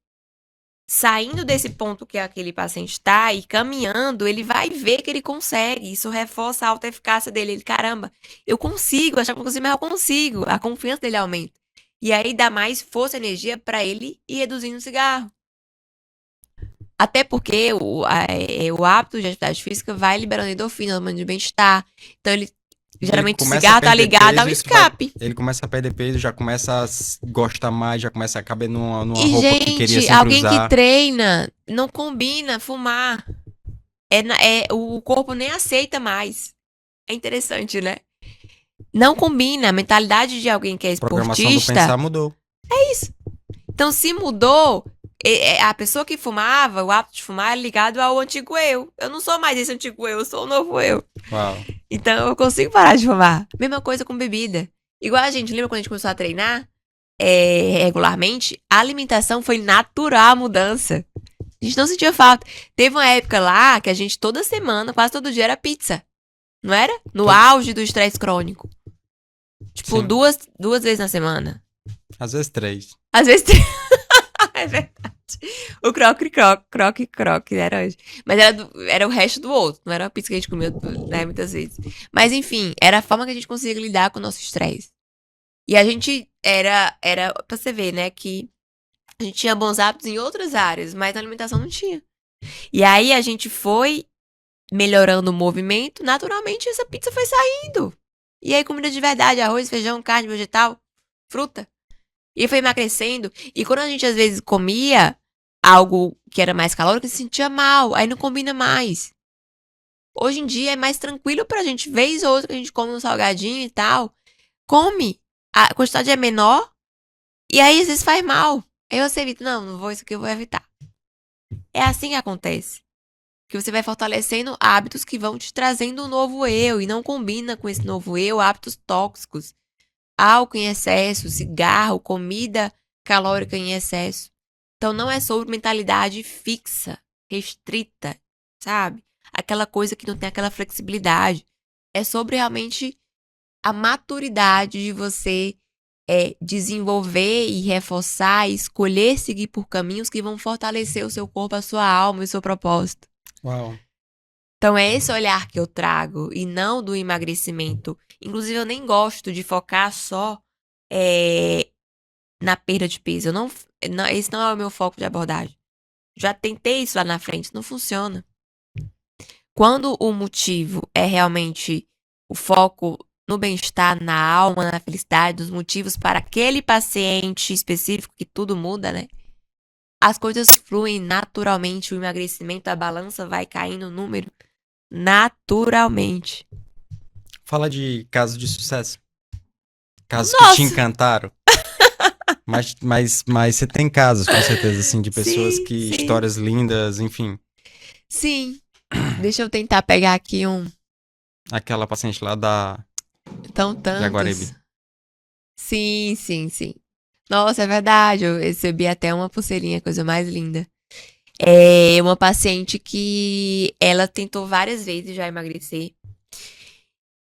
saindo desse ponto que aquele paciente está e caminhando, ele vai ver que ele consegue. Isso reforça a alta eficácia dele. Ele, caramba, eu consigo, achar que não consigo, mas eu consigo. A confiança dele aumenta. E aí dá mais força e energia para ele ir reduzindo o cigarro. Até porque o hábito de atividade física vai liberando endorfina, hormônio de bem-estar. Então ele geralmente o cigarro tá ligado ao escape. Ele começa a perder peso, já começa a gostar mais, já começa a caber numa E, roupa que queria gente, sempre alguém usar. que treina não combina fumar. O corpo nem aceita mais. É interessante, né? Não combina. A mentalidade de alguém que é A programação do esportista. pensar mudou. É isso. Então, se mudou, a pessoa que fumava, o hábito de fumar é ligado ao antigo eu. Eu não sou mais esse antigo eu sou o novo eu. Uau. Então, eu consigo parar de fumar. Mesma coisa com bebida. Igual a gente, lembra quando a gente começou a treinar regularmente? A alimentação foi natural a mudança. A gente não sentia falta. Teve uma época lá que a gente toda semana, quase todo dia, era pizza. Não era? No auge do estresse crônico. Tipo, Sim. duas vezes na semana. Às vezes 3. Às vezes é verdade. O croque era hoje. Mas era o resto do outro. Não era a pizza que a gente comia, né, muitas vezes. Mas enfim, era a forma que a gente conseguia lidar com o nosso estresse. E a gente era pra você ver, né, que a gente tinha bons hábitos em outras áreas, mas na alimentação não tinha. E aí a gente foi melhorando o movimento, naturalmente essa pizza foi saindo. E aí comida de verdade, arroz, feijão, carne, vegetal, fruta. E foi emagrecendo. E quando a gente às vezes comia algo que era mais calórico, se sentia mal. Aí não combina mais. Hoje em dia é mais tranquilo pra gente. Vez ou outra que a gente come um salgadinho e tal. Come. A quantidade é menor. E aí às vezes faz mal. Aí você evita. Não vou, isso aqui eu vou evitar. É assim que acontece. Que você vai fortalecendo hábitos que vão te trazendo um novo eu. E não combina com esse novo eu hábitos tóxicos. Álcool em excesso, cigarro, comida calórica em excesso. Então não é sobre mentalidade fixa, restrita, sabe? Aquela coisa que não tem aquela flexibilidade. É sobre realmente a maturidade de você desenvolver e reforçar e escolher seguir por caminhos que vão fortalecer o seu corpo, a sua alma e o seu propósito. Uau. Então é esse olhar que eu trago e não do emagrecimento. Inclusive eu nem gosto de focar só na perda de peso. Esse não é o meu foco de abordagem. Já tentei isso lá na frente, não funciona. Quando o motivo é realmente o foco no bem-estar, na alma, na felicidade, dos motivos para aquele paciente específico, que tudo muda, né? As coisas fluem naturalmente, o emagrecimento, a balança vai caindo o número naturalmente. Fala de casos de sucesso. Casos Nossa! que te encantaram. mas você tem casos, com certeza, assim, de pessoas Sim, que... sim. Histórias lindas, enfim. Sim. Deixa eu tentar pegar aqui Aquela paciente lá da tantos. Jaguaribe. Sim. Nossa, é verdade. Eu recebi até uma pulseirinha, coisa mais linda. É uma paciente que ela tentou várias vezes já emagrecer.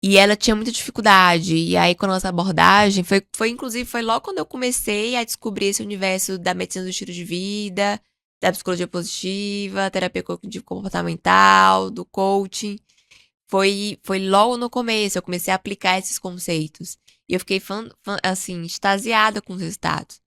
E ela tinha muita dificuldade. E aí, com a nossa abordagem, foi logo quando eu comecei a descobrir esse universo da medicina do estilo de vida, da psicologia positiva, terapia comportamental, do coaching. Foi logo no começo, eu comecei a aplicar esses conceitos. E eu fiquei, assim, extasiada com os resultados.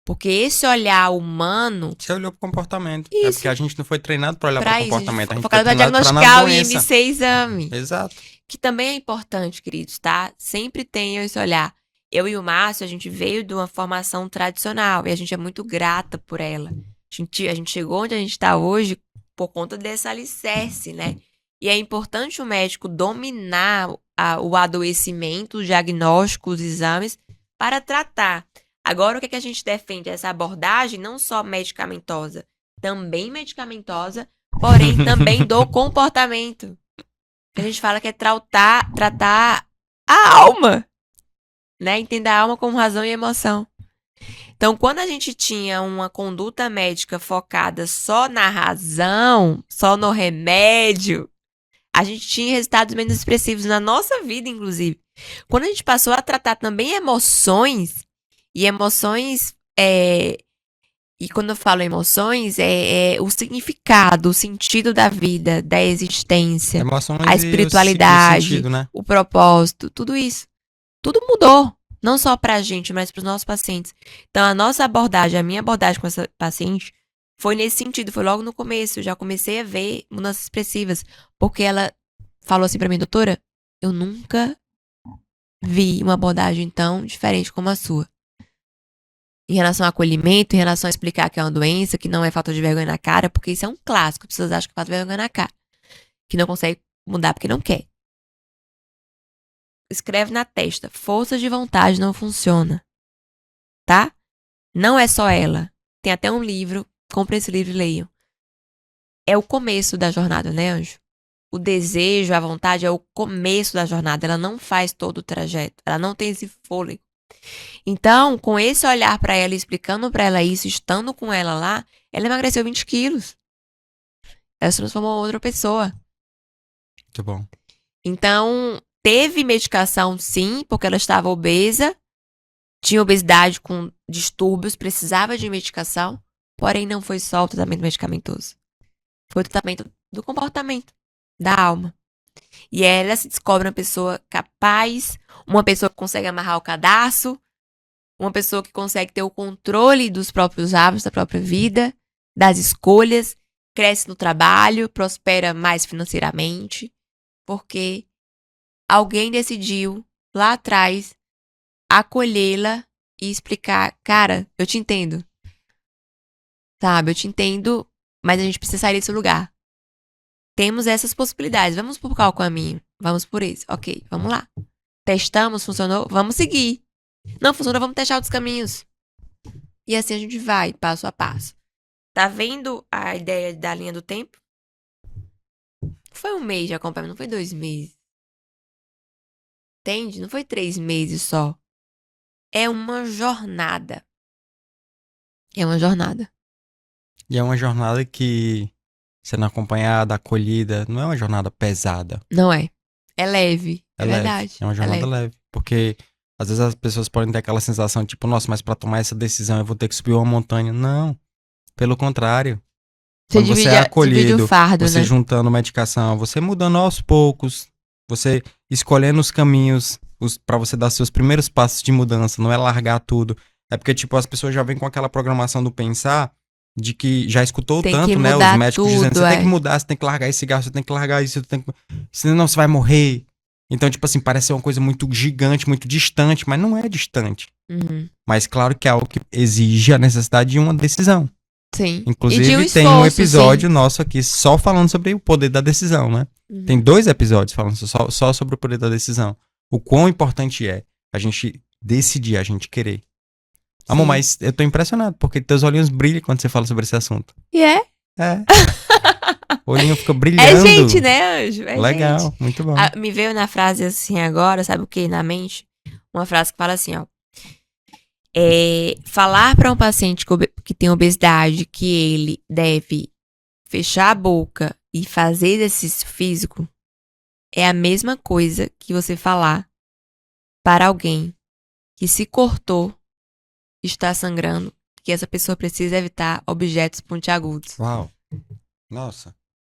Porque esse olhar humano... Você olhou pro comportamento. Isso. É porque a gente não foi treinado pra olhar pro comportamento. A gente foi focado pra treinado pra diagnosticar o doença. IMC exame. Exato. Que também é importante, queridos, tá? Sempre tenham esse olhar. Eu e o Márcio, a gente veio de uma formação tradicional e a gente é muito grata por ela. A gente chegou onde a gente tá hoje por conta dessa alicerce, né? E é importante o médico dominar o adoecimento, o diagnóstico, os exames, para tratar. Agora, o que é que a gente defende? Essa abordagem não só medicamentosa, também medicamentosa, porém também do comportamento. A gente fala que é tratar a alma, né? Entender a alma como razão e emoção. Então, quando a gente tinha uma conduta médica focada só na razão, só no remédio, a gente tinha resultados menos expressivos na nossa vida, inclusive. Quando a gente passou a tratar também emoções, e emoções E quando eu falo emoções, é o significado, o sentido da vida, da existência, Emoções a e o espiritualidade, sentido, né? o propósito, tudo isso. Tudo mudou. Não só pra gente, mas pros nossos pacientes. Então, a nossa abordagem, a minha abordagem com essa paciente, foi nesse sentido. Foi logo no começo. Eu já comecei a ver mudanças expressivas. Porque ela falou assim pra mim, doutora, eu nunca vi uma abordagem tão diferente como a sua. Em relação ao acolhimento, em relação a explicar que é uma doença, que não é falta de vergonha na cara, porque isso é um clássico. As pessoas acham que é falta de vergonha na cara. Que não consegue mudar porque não quer. Escreve na testa. Força de vontade não funciona. Tá? Não é só ela. Tem até um livro. Compre esse livro e leiam. É o começo da jornada, né, Anjo? O desejo, a vontade é o começo da jornada. Ela não faz todo o trajeto. Ela não tem esse fôlego. Então, com esse olhar pra ela, explicando pra ela isso, estando com ela lá, ela emagreceu 20 quilos. Ela se transformou em outra pessoa. Muito bom. Então, teve medicação sim, porque ela estava obesa, tinha obesidade com distúrbios, precisava de medicação, porém não foi só o tratamento medicamentoso. Foi o tratamento do comportamento, da alma. E ela se descobre uma pessoa capaz, uma pessoa que consegue amarrar o cadarço, uma pessoa que consegue ter o controle dos próprios hábitos, da própria vida, das escolhas, cresce no trabalho, prospera mais financeiramente, porque alguém decidiu lá atrás acolhê-la e explicar, cara, eu te entendo. Sabe, eu te entendo, mas a gente precisa sair desse lugar. Temos essas possibilidades. Vamos por qual caminho? Vamos por esse. Ok, vamos lá. Testamos, funcionou? Vamos seguir. Não funcionou, vamos testar outros caminhos. E assim a gente vai, passo a passo. Tá vendo a ideia da linha do tempo? Foi 1 mês de acompanhamento, não foi 2 meses. Entende? Não foi 3 meses só. É uma jornada. É uma jornada. E é uma jornada que, sendo acompanhada, acolhida, não é uma jornada pesada. Não é. É leve. É leve. verdade. É uma jornada leve. Porque às vezes as pessoas podem ter aquela sensação, tipo, nossa, mas pra tomar essa decisão eu vou ter que subir uma montanha. Não. Pelo contrário. Quando você é divide acolhido, o fardo, você né? juntando medicação, você mudando aos poucos, você escolhendo os caminhos pra você dar seus primeiros passos de mudança, não é largar tudo. É porque, tipo, as pessoas já vêm com aquela programação do pensar de que já escutou Tem tanto, que né? Os mudar médicos dizendo, tudo, você tem é. que mudar, você tem que largar esse cigarro, você tem que largar isso, você tem que... senão você vai morrer. Então, tipo assim, parece ser uma coisa muito gigante, muito distante, mas não é distante. Uhum. Mas claro que é algo que exige a necessidade de uma decisão. Sim. Inclusive, E de um tem um esforço, episódio nosso aqui só falando sobre o poder da decisão, né? Uhum. Tem 2 episódios falando só sobre o poder da decisão. O quão importante é a gente decidir, a gente querer. Amor, Sim. mas eu tô impressionado, porque teus olhinhos brilham quando você fala sobre esse assunto. E é? É. O olhinho fica É brilhando. gente, né, Anjo? É Legal, gente. muito bom. Me veio na frase assim agora, sabe o que? Na mente? Uma frase que fala assim, ó. Falar para um paciente que tem obesidade que ele deve fechar a boca e fazer exercício físico é a mesma coisa que você falar para alguém que se cortou, está sangrando, que essa pessoa precisa evitar objetos pontiagudos. Uau. Nossa.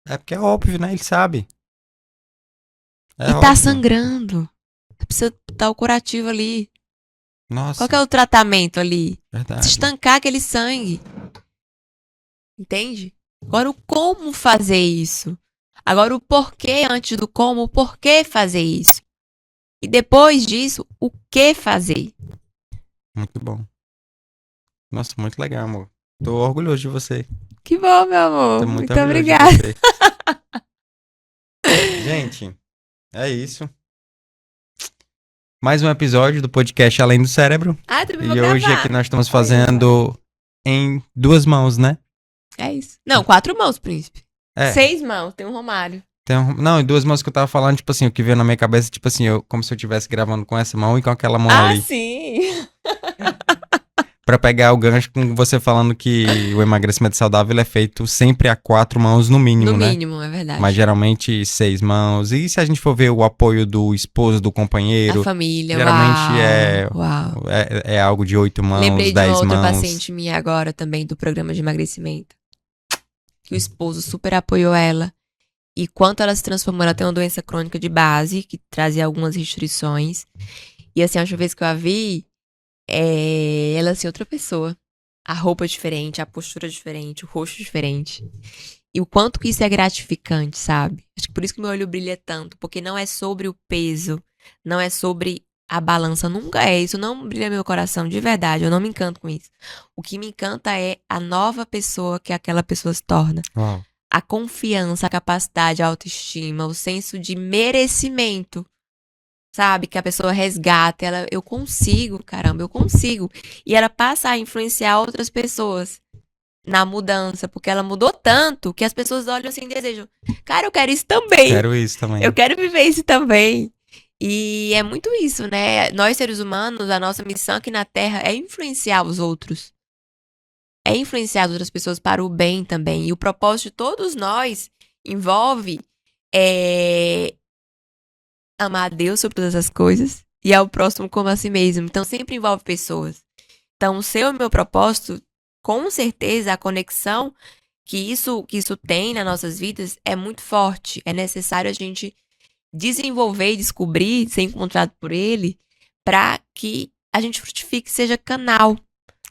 É porque é óbvio, né? Ele sabe. É E tá óbvio. sangrando. Você precisa dar o curativo ali. Nossa. Qual que é o tratamento ali? Verdade. Se estancar aquele sangue. Entende? Agora o como fazer isso. Agora o porquê antes do como, o porquê fazer isso. E depois disso, o que fazer. Muito bom. Nossa, muito legal, amor. Tô orgulhoso de você. Que bom, meu amor. Tô muito Muito orgulhoso obrigada. de você. Gente, é isso. Mais um episódio do podcast Além do Cérebro. Ah, também E vou hoje gravar. aqui nós estamos fazendo em 2 mãos, né? É isso. Não, 4 mãos, príncipe. É. 6 mãos, tem um Romário. Não, em 2 mãos que eu tava falando, tipo assim, o que veio na minha cabeça, tipo assim, como se eu estivesse gravando com essa mão e com aquela mão ali. sim. Pra pegar o gancho com você falando que o emagrecimento saudável é feito sempre a 4 mãos no mínimo, No né? mínimo, é verdade. Mas geralmente 6 mãos. E se a gente for ver o apoio do esposo, do A companheiro, família, geralmente uau. é algo de 8 mãos, Lembrei de uma 10 outra mãos. paciente minha agora também, do programa de emagrecimento. Que o esposo super apoiou ela. E quanto ela se transformou, ela tem uma doença crônica de base, que trazia algumas restrições. E assim, a última vez que eu a vi, ela assim, outra pessoa. A roupa diferente, a postura diferente, o rosto diferente. E o quanto que isso é gratificante, sabe? Acho que por isso que meu olho brilha tanto, porque não é sobre o peso, não é sobre a balança, nunca é isso, não brilha meu coração, de verdade, eu não me encanto com isso. O que me encanta é a nova pessoa que aquela pessoa se torna. Uau. A confiança, a capacidade, a autoestima, o senso de merecimento, sabe? Que a pessoa resgata, eu consigo, caramba, eu consigo. E ela passa a influenciar outras pessoas na mudança, porque ela mudou tanto que as pessoas olham assim e desejam, cara, eu quero isso também. Quero isso também. Eu quero viver isso também. E é muito isso, né? Nós, seres humanos, a nossa missão aqui na Terra é influenciar os outros. É influenciar as outras pessoas para o bem também. E o propósito de todos nós envolve amar a Deus sobre todas as coisas e ao próximo como a si mesmo. Então, sempre envolve pessoas. Então, o seu e o meu propósito, com certeza, a conexão que isso tem nas nossas vidas é muito forte. É necessário a gente desenvolver e descobrir, ser encontrado por ele, para que a gente frutifique, seja canal.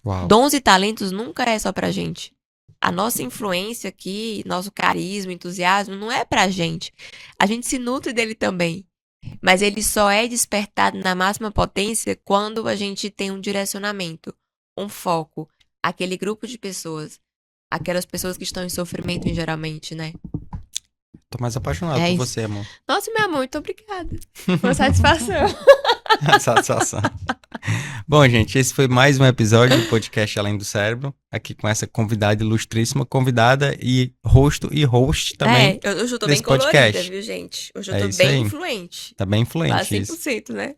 Uau. Dons e talentos nunca é só pra gente. A nossa influência aqui, nosso carisma, entusiasmo, não é pra gente. A gente se nutre dele também. Mas ele só é despertado na máxima potência quando a gente tem um direcionamento, um foco, aquele grupo de pessoas, aquelas pessoas que estão em sofrimento, geralmente, né? Tô mais apaixonado É por isso. você, amor. Nossa, meu amor, muito obrigada. Uma satisfação. Satisfação. Bom, gente, esse foi mais um episódio do podcast Além do Cérebro, aqui com essa convidada ilustríssima, convidada e host também. Hoje eu tô desse bem colorida, podcast. viu, gente? Hoje eu É tô isso bem aí. influente. Tá bem influente Quase isso. 100%, né?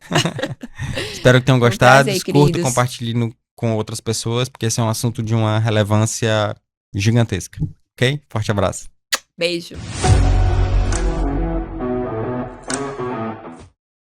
Espero que tenham Um gostado. prazer, Curta e queridos. compartilhe com outras pessoas, porque esse é um assunto de uma relevância gigantesca. Ok? Forte abraço. Beijo.